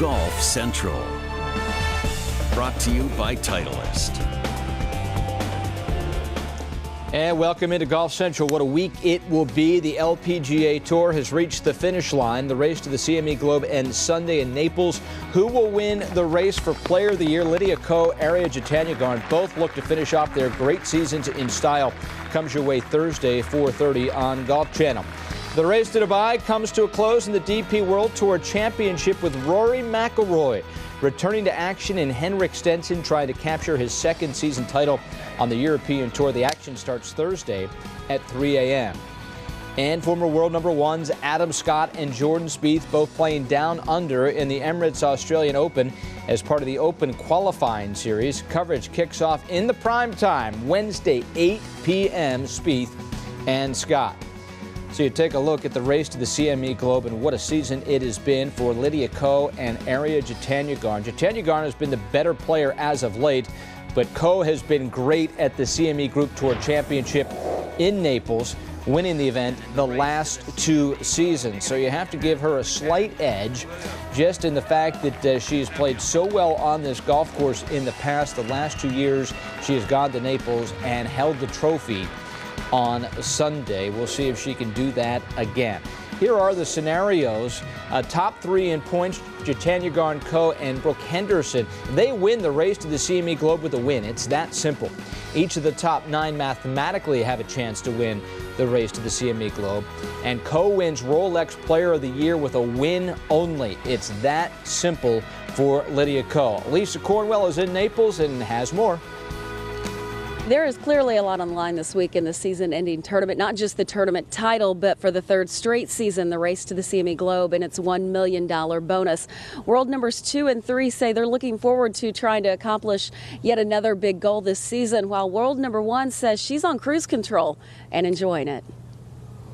Golf Central. Brought to you by Titleist. And welcome into Golf Central. What a week it will be. The LPGA Tour has reached the finish line. The race to the CME Globe ends Sunday in Naples. Who will win the race for Player of the Year? Lydia Ko, Ariya Jutanugarn both look to finish off their great seasons in style. Comes your way Thursday, 4:30 on Golf Channel. The race to Dubai comes to a close in the DP World Tour Championship with Rory McIlroy returning to action and Henrik Stenson trying to capture his second season title on the European Tour. The action starts Thursday at 3 a.m. And former world number ones Adam Scott and Jordan Spieth both playing down under in the Emirates Australian Open as part of the Open qualifying series. Coverage kicks off in the prime time, Wednesday, 8 p.m. Spieth and Scott. So you take a look at the race to the CME Globe and what a season it has been for Lydia Ko and Ariya Jutanugarn. Jutanugarn has been the better player as of late, but Ko has been great at the CME Group Tour Championship in Naples, winning the event the last two seasons. So you have to give her a slight edge just in the fact that she has played so well on this golf course in the past. The last 2 years she has gone to Naples and held the trophy on Sunday. We'll see if she can do that again. Here are the scenarios. Top three in points, Jutanugarn, Ko, and Brooke Henderson. They win the race to the CME Globe with a win. It's that simple. Each of the top 9 mathematically have a chance to win the race to the CME Globe. And Ko wins Rolex Player of the Year with a win only. It's that simple for Lydia Ko. Lisa Cornwell is in Naples and has more. There is clearly a lot on the line this week in the season-ending tournament, not just the tournament title, but for the third straight season, the race to the CME Globe and its $1 million bonus. World numbers 2 and 3 say they're looking forward to trying to accomplish yet another big goal this season, while world number 1 says she's on cruise control and enjoying it.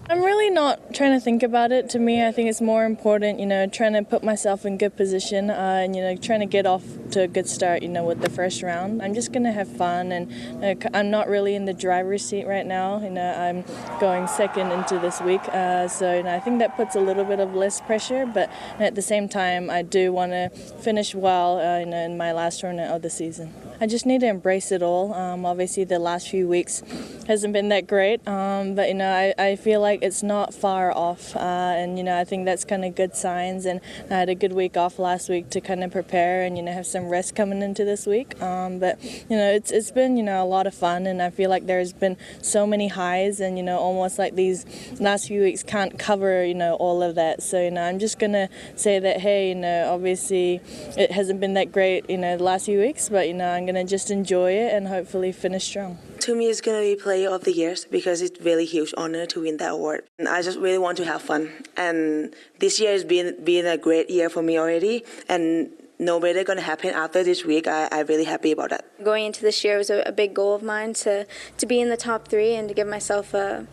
I'm really not trying to think about it. To me, I think it's more important, trying to put myself in good position and, trying to get off to a good start, with the first round. I'm just going to have fun, and I'm not really in the driver's seat right now. I'm going second into this week, so I think that puts a little bit of less pressure, but at the same time, I do want to finish well in my last tournament of the season. I just need to embrace it all. Obviously, the last few weeks hasn't been that great, but I feel like it's not far off, and I think that's kind of good signs. And I had a good week off last week to kind of prepare and have some rest coming into this week. But it's been a lot of fun, and I feel like there's been so many highs, and almost like these last few weeks can't cover all of that. So I'm just gonna say that hey, obviously it hasn't been that great the last few weeks, but I'm gonna just enjoy it and hopefully finish strong. To me, it's going to be Player of the Year because it's really huge honor to win that award. And I just really want to have fun. And this year has been a great year for me already. And no better going to happen after this week. I'm really happy about that. Going into this year was a big goal of mine to be in the top 3 and to give myself a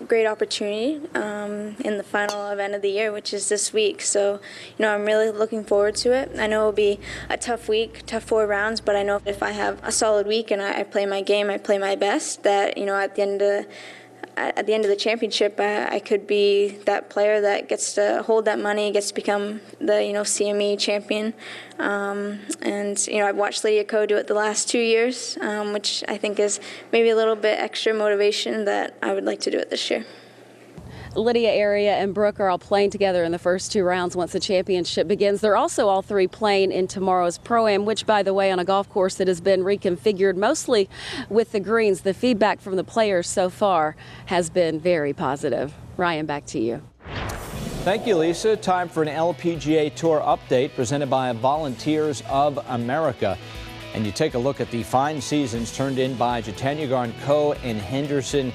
great opportunity in the final event of the year, which is this week. So, I'm really looking forward to it. I know it'll be a tough week, tough 4 rounds, but I know if I have a solid week and I play my game, I play my best, that, at the end of the championship, I could be that player that gets to hold that money, gets to become the, CME champion. And I've watched Lydia Ko do it the last 2 years, which I think is maybe a little bit extra motivation that I would like to do it this year. Lydia, Ariya, and Brooke are all playing together in the first 2 rounds once the championship begins. They're also all 3 playing in tomorrow's Pro-Am, which, by the way, on a golf course that has been reconfigured mostly with the greens. The feedback from the players so far has been very positive. Ryan, back to you. Thank you, Lisa. Time for an LPGA Tour update presented by Volunteers of America. And you take a look at the fine seasons turned in by Jutanugarn, Ko, and Henderson.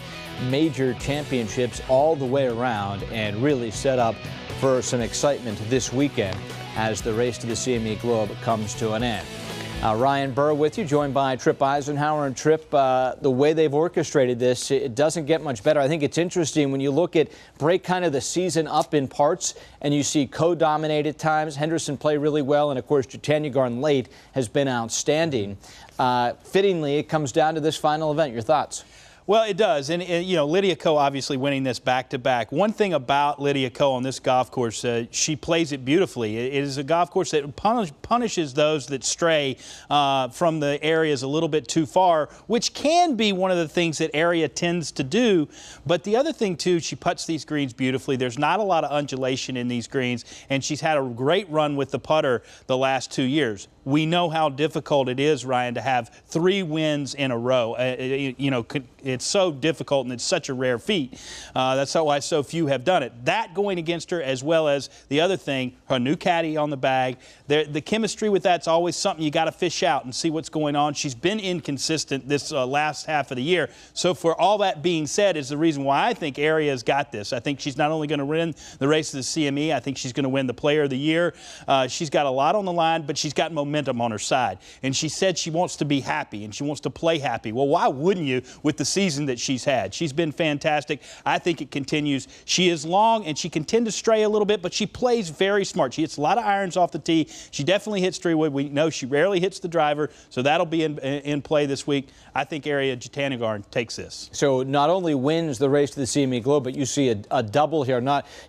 Major championships all the way around and really set up for some excitement this weekend as the race to the CME Globe comes to an end. Ryan Burr with you, joined by Tripp Eisenhower. And Tripp, the way they've orchestrated this, it doesn't get much better. I think it's interesting when you look at break kind of the season up in parts and you see Ko dominate at times, Henderson play really well, and of course Jutanugarn late has been outstanding. Fittingly, it comes down to this final event. Your thoughts? Well, it does. And you know, Lydia Ko obviously winning this back-to-back. One thing about Lydia Ko on this golf course, she plays it beautifully. It is a golf course that punishes those that stray from the areas a little bit too far, which can be one of the things that area tends to do. But the other thing, too, she putts these greens beautifully. There's not a lot of undulation in these greens, and she's had a great run with the putter the last 2 years. We know how difficult it is, Ryan, to have 3 wins in a row. You know, it's so difficult and it's such a rare feat. That's why so few have done it. That going against her, as well as the other thing, her new caddy on the bag. The chemistry with that's always something you got to fish out and see what's going on. She's been inconsistent this last half of the year. So for all that being said is the reason why I think Aria's got this. I think she's not only going to win the race to the CME, I think she's going to win the Player of the Year. She's got a lot on the line, but she's got momentum on her side. And she said she wants to be happy and she wants to play happy. Well, why wouldn't you with the season that she's had? She's been fantastic. I think it continues. She is long and she can tend to stray a little bit, but she plays very smart. She hits a lot of irons off the tee. She definitely hits 3-wood. We know she rarely hits the driver, so that'll be in play this week. I think Aria Jutanugarn takes this. So not only wins the race to the CME Globe, but you see a double here.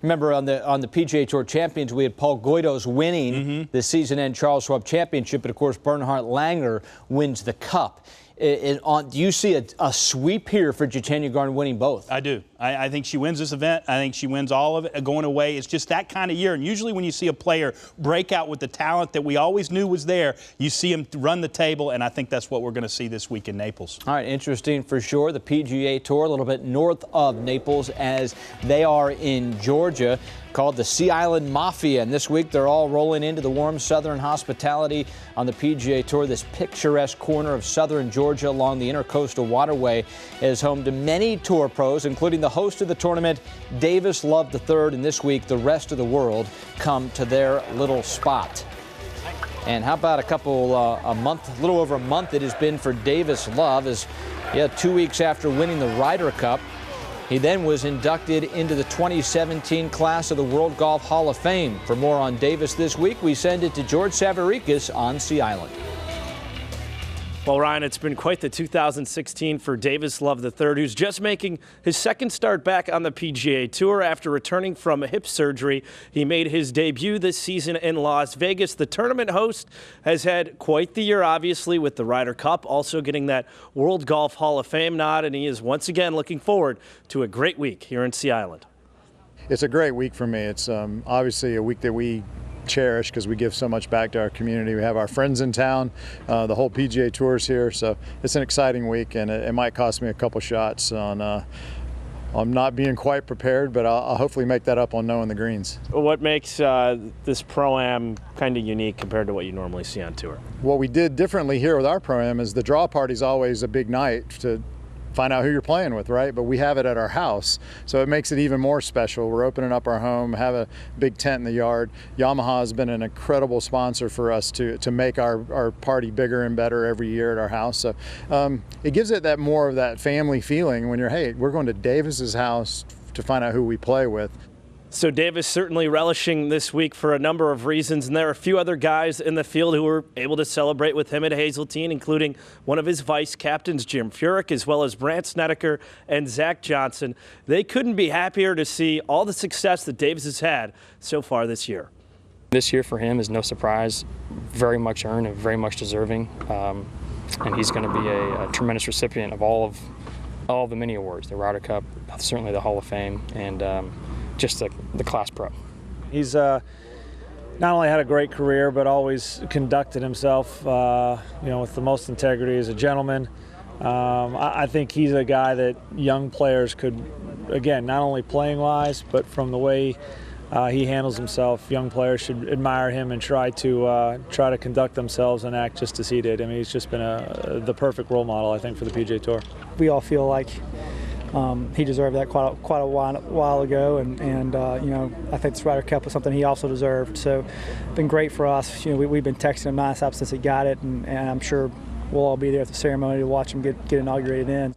Remember on the PGA Tour Champions, we had Paul Goydos winning the season-end Charles Schwab Championship, but of course Bernhard Langer wins the Cup. Do you see a sweep here for Jutanugarn winning both? I do. I think she wins this event. I think she wins all of it going away. It's just that kind of year. And usually when you see a player break out with the talent that we always knew was there, you see him run the table, and I think that's what we're going to see this week in Naples. All right, interesting for sure. The PGA Tour a little bit north of Naples as they are in Georgia, called the Sea Island Mafia. And this week they're all rolling into the warm southern hospitality on the PGA Tour. This picturesque corner of southern Georgia along the Intercoastal Waterway is home to many tour pros, including the host of the tournament, Davis Love III. And this week the rest of the world come to their little spot. And how about a little over a month it has been for Davis Love, as 2 weeks after winning the Ryder Cup, he then was inducted into the 2017 class of the World Golf Hall of Fame. For more on Davis this week, we send it to George Savaricas on Sea Island. Well, Ryan, it's been quite the 2016 for Davis Love III, who's just making his second start back on the PGA Tour after returning from a hip surgery. He made his debut this season in Las Vegas. The tournament host has had quite the year, obviously, with the Ryder Cup, also getting that World Golf Hall of Fame nod, and he is once again looking forward to a great week here in Sea Island. It's a great week for me. It's obviously a week that we cherish because we give so much back to our community. We have our friends in town, the whole PGA Tour's here, so it's an exciting week, and it might cost me a couple shots on not being quite prepared, but I'll hopefully make that up on knowing the greens. What makes this Pro-Am kind of unique compared to what you normally see on tour? What we did differently here with our Pro-Am is the draw party's always a big night to find out who you're playing with, right? But we have it at our house, so it makes it even more special. We're opening up our home, have a big tent in the yard. Yamaha has been an incredible sponsor for us to make our party bigger and better every year at our house. So it gives it that more of that family feeling when you're, hey, we're going to Davis's house to find out who we play with. So Davis certainly relishing this week for a number of reasons, and there are a few other guys in the field who were able to celebrate with him at Hazeltine, including one of his vice captains, Jim Furyk, as well as Brandt Snedeker and Zach Johnson. They couldn't be happier to see all the success that Davis has had so far this year. This year for him is no surprise, very much earned and very much deserving, and he's going to be a tremendous recipient of all of the many awards, the Ryder Cup, certainly the Hall of Fame, and just the class pro. He's not only had a great career, but always conducted himself, with the most integrity as a gentleman. I think he's a guy that young players could, again, not only playing wise, but from the way he handles himself, young players should admire him and try to conduct themselves and act just as he did. I mean, he's just been the perfect role model, I think, for the PGA Tour. We all feel like he deserved that quite a while ago, and I think this Ryder Cup was something he also deserved. So, it's been great for us. We've been texting him nonstop since he got it, and I'm sure we'll all be there at the ceremony to watch him get inaugurated in.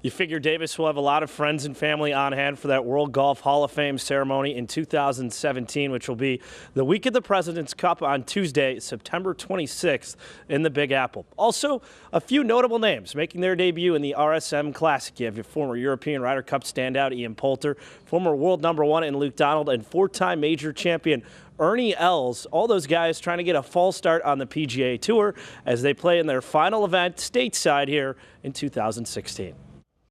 You figure Davis will have a lot of friends and family on hand for that World Golf Hall of Fame ceremony in 2017, which will be the week of the President's Cup on Tuesday, September 26th in the Big Apple. Also, a few notable names making their debut in the RSM Classic. You have your former European Ryder Cup standout Ian Poulter, former world #1 in Luke Donald, and 4-time major champion Ernie Els. All those guys trying to get a fall start on the PGA Tour as they play in their final event stateside here in 2016.